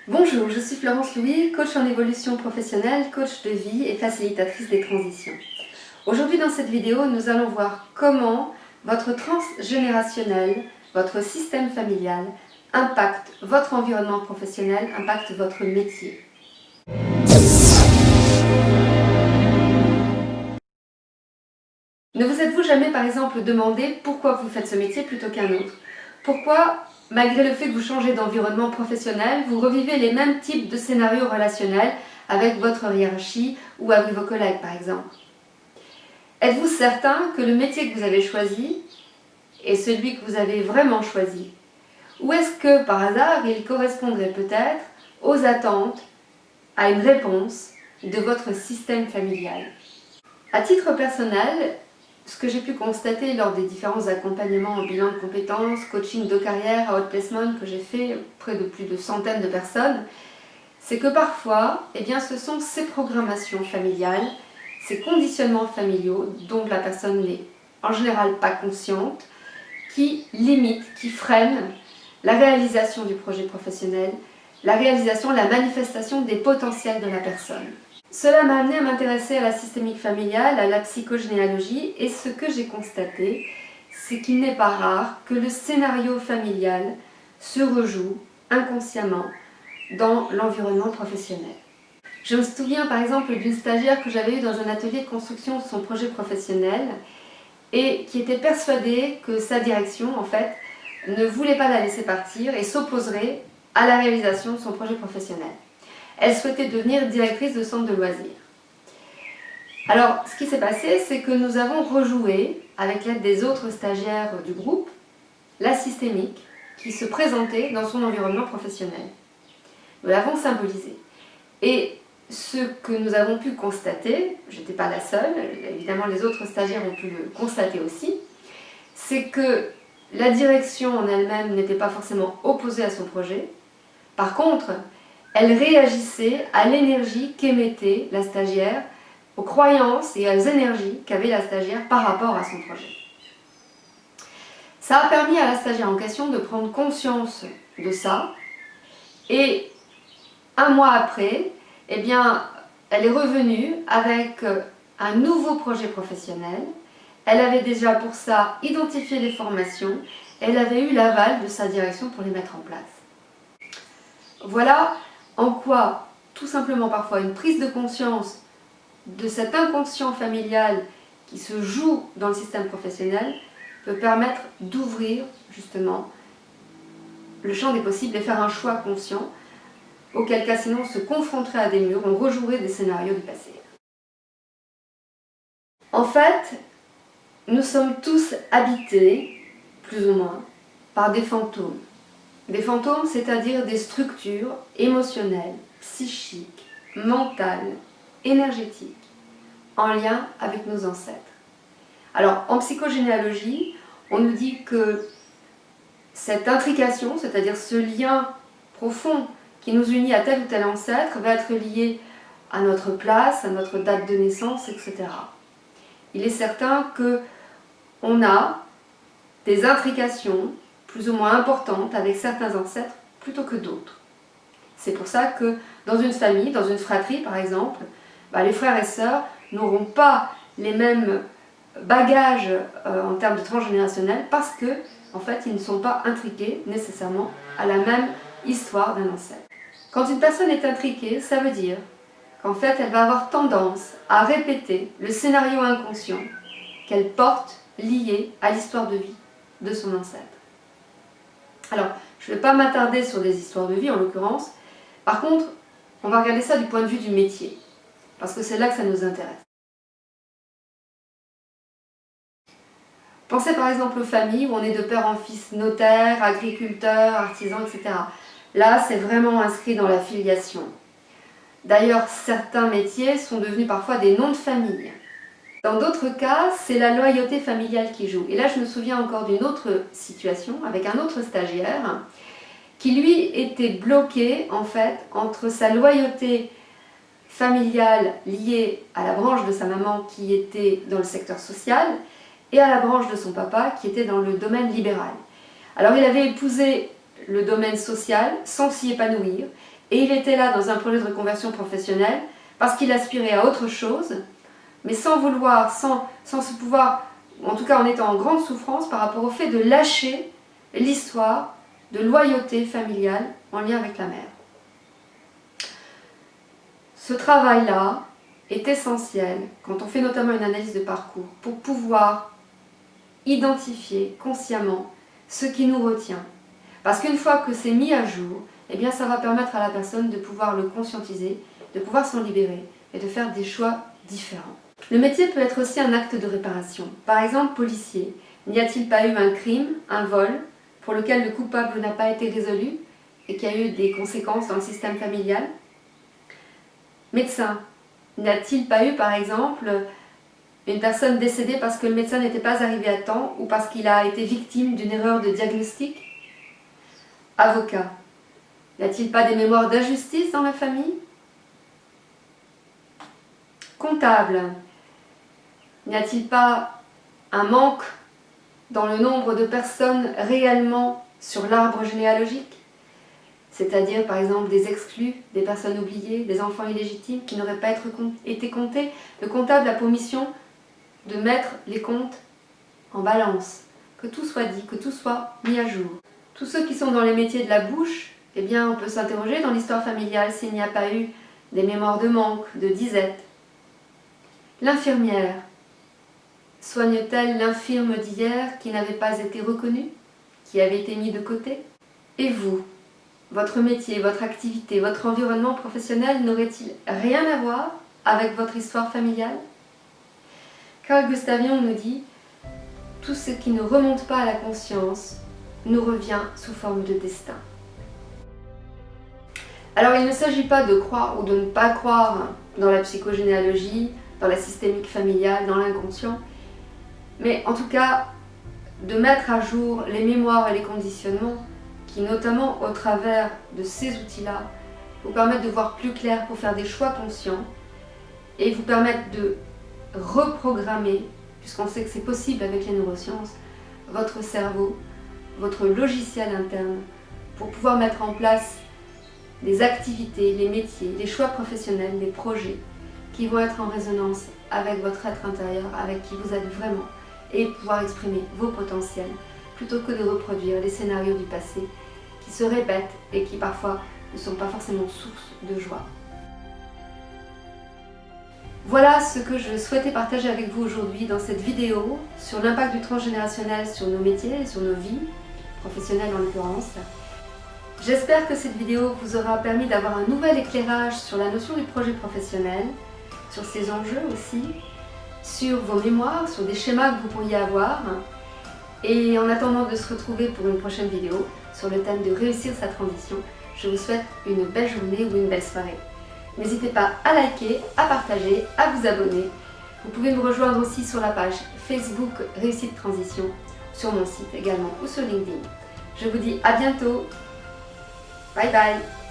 Bonjour, je suis Florence Louis, coach en évolution professionnelle, coach de vie et facilitatrice des transitions. Aujourd'hui dans cette vidéo, nous allons voir comment votre transgénérationnel, votre système familial impacte votre environnement professionnel, impacte votre métier. Ne vous êtes-vous jamais par exemple demandé pourquoi vous faites ce métier plutôt qu'un autre? Pourquoi, malgré le fait que vous changez d'environnement professionnel, vous revivez les mêmes types de scénarios relationnels avec votre hiérarchie ou avec vos collègues par exemple? Êtes-vous certain que le métier que vous avez choisi est celui que vous avez vraiment choisi? Ou est-ce que par hasard il correspondrait peut-être aux attentes, à une réponse de votre système familial? À titre personnel, ce que j'ai pu constater lors des différents accompagnements en bilan de compétences, coaching de carrière, à outplacement que j'ai fait auprès de plus de centaines de personnes, c'est que parfois, ce sont ces programmations familiales, ces conditionnements familiaux dont la personne n'est en général pas consciente, qui limitent, qui freinent la réalisation du projet professionnel, la réalisation, la manifestation des potentiels de la personne. Cela m'a amené à m'intéresser à la systémique familiale, à la psychogénéalogie, et ce que j'ai constaté, c'est qu'il n'est pas rare que le scénario familial se rejoue inconsciemment dans l'environnement professionnel. Je me souviens par exemple d'une stagiaire que j'avais eue dans un atelier de construction de son projet professionnel et qui était persuadée que sa direction, en fait, ne voulait pas la laisser partir et s'opposerait à la réalisation de son projet professionnel. Elle souhaitait devenir directrice de centre de loisirs. Alors, ce qui s'est passé, c'est que nous avons rejoué, avec l'aide des autres stagiaires du groupe, la systémique qui se présentait dans son environnement professionnel. Nous l'avons symbolisée. Et ce que nous avons pu constater, je n'étais pas la seule, évidemment les autres stagiaires ont pu le constater aussi, c'est que la direction en elle-même n'était pas forcément opposée à son projet. Par contre, elle réagissait à l'énergie qu'émettait la stagiaire, aux croyances et aux énergies qu'avait la stagiaire par rapport à son projet. Ça a permis à la stagiaire en question de prendre conscience de ça, et un mois après, elle est revenue avec un nouveau projet professionnel. Elle avait déjà pour ça identifié les formations, elle avait eu l'aval de sa direction pour les mettre en place. Voilà en quoi, tout simplement parfois, une prise de conscience de cet inconscient familial qui se joue dans le système professionnel peut permettre d'ouvrir justement le champ des possibles et faire un choix conscient, auquel cas sinon on se confronterait à des murs, on rejouerait des scénarios du passé. En fait, nous sommes tous habités, plus ou moins, par des fantômes. Des fantômes, c'est-à-dire des structures émotionnelles, psychiques, mentales, énergétiques, en lien avec nos ancêtres. Alors, en psychogénéalogie, on nous dit que cette intrication, c'est-à-dire ce lien profond qui nous unit à tel ou tel ancêtre, va être lié à notre place, à notre date de naissance, etc. Il est certain qu'on a des intrications plus ou moins importantes avec certains ancêtres plutôt que d'autres. C'est pour ça que dans une famille, dans une fratrie par exemple, les frères et sœurs n'auront pas les mêmes bagages en termes de transgénérationnel parce que, en fait, ils ne sont pas intriqués nécessairement à la même histoire d'un ancêtre. Quand une personne est intriquée, ça veut dire qu'en fait, elle va avoir tendance à répéter le scénario inconscient qu'elle porte lié à l'histoire de vie de son ancêtre. Alors, je ne vais pas m'attarder sur des histoires de vie en l'occurrence. Par contre, on va regarder ça du point de vue du métier, parce que c'est là que ça nous intéresse. Pensez par exemple aux familles où on est de père en fils notaire, agriculteur, artisan, etc. Là, c'est vraiment inscrit dans la filiation. D'ailleurs, certains métiers sont devenus parfois des noms de famille. Dans d'autres cas, c'est la loyauté familiale qui joue. Et là, je me souviens encore d'une autre situation avec un autre stagiaire qui, lui, était bloqué, en fait, entre sa loyauté familiale liée à la branche de sa maman qui était dans le secteur social et à la branche de son papa qui était dans le domaine libéral. Alors, il avait épousé le domaine social sans s'y épanouir et il était là dans un projet de reconversion professionnelle parce qu'il aspirait à autre chose, mais sans vouloir, sans se pouvoir, en tout cas en étant en grande souffrance par rapport au fait de lâcher l'histoire de loyauté familiale en lien avec la mère. Ce travail-là est essentiel quand on fait notamment une analyse de parcours pour pouvoir identifier consciemment ce qui nous retient. Parce qu'une fois que c'est mis à jour, eh bien ça va permettre à la personne de pouvoir le conscientiser, de pouvoir s'en libérer et de faire des choix différents. Le métier peut être aussi un acte de réparation. Par exemple, policier, n'y a-t-il pas eu un crime, un vol, pour lequel le coupable n'a pas été résolu et qui a eu des conséquences dans le système familial? Médecin, n'a-t-il pas eu par exemple une personne décédée parce que le médecin n'était pas arrivé à temps ou parce qu'il a été victime d'une erreur de diagnostic? Avocat, n'y a-t-il pas des mémoires d'injustice dans la famille? Comptable, n'y a-t-il pas un manque dans le nombre de personnes réellement sur l'arbre généalogique? C'est-à-dire par exemple des exclus, des personnes oubliées, des enfants illégitimes qui n'auraient pas été comptés. Le comptable a pour mission de mettre les comptes en balance, que tout soit dit, que tout soit mis à jour. Tous ceux qui sont dans les métiers de la bouche, eh bien on peut s'interroger dans l'histoire familiale s'il n'y a pas eu des mémoires de manque, de disette. L'infirmière, soigne-t-elle l'infirme d'hier qui n'avait pas été reconnu, qui avait été mis de côté? Et vous, votre métier, votre activité, votre environnement professionnel n'aurait-il rien à voir avec votre histoire familiale? Carl Gustav Jung nous dit « Tout ce qui ne remonte pas à la conscience nous revient sous forme de destin ». Alors il ne s'agit pas de croire ou de ne pas croire dans la psychogénéalogie, dans la systémique familiale, dans l'inconscient, mais en tout cas de mettre à jour les mémoires et les conditionnements qui, notamment au travers de ces outils-là, vous permettent de voir plus clair pour faire des choix conscients et vous permettent de reprogrammer, puisqu'on sait que c'est possible avec les neurosciences, votre cerveau, votre logiciel interne, pour pouvoir mettre en place des activités, les métiers, les choix professionnels, les projets qui vont être en résonance avec votre être intérieur, avec qui vous êtes vraiment, et pouvoir exprimer vos potentiels, plutôt que de reproduire les scénarios du passé qui se répètent et qui parfois ne sont pas forcément source de joie. Voilà ce que je souhaitais partager avec vous aujourd'hui dans cette vidéo sur l'impact du transgénérationnel sur nos métiers et sur nos vies, professionnelles en l'occurrence. J'espère que cette vidéo vous aura permis d'avoir un nouvel éclairage sur la notion du projet professionnel, sur ses enjeux aussi, sur vos mémoires, sur des schémas que vous pourriez avoir. Et en attendant de se retrouver pour une prochaine vidéo sur le thème de réussir sa transition, je vous souhaite une belle journée ou une belle soirée. N'hésitez pas à liker, à partager, à vous abonner. Vous pouvez me rejoindre aussi sur la page Facebook Réussite Transition, sur mon site également ou sur LinkedIn. Je vous dis à bientôt. Bye bye.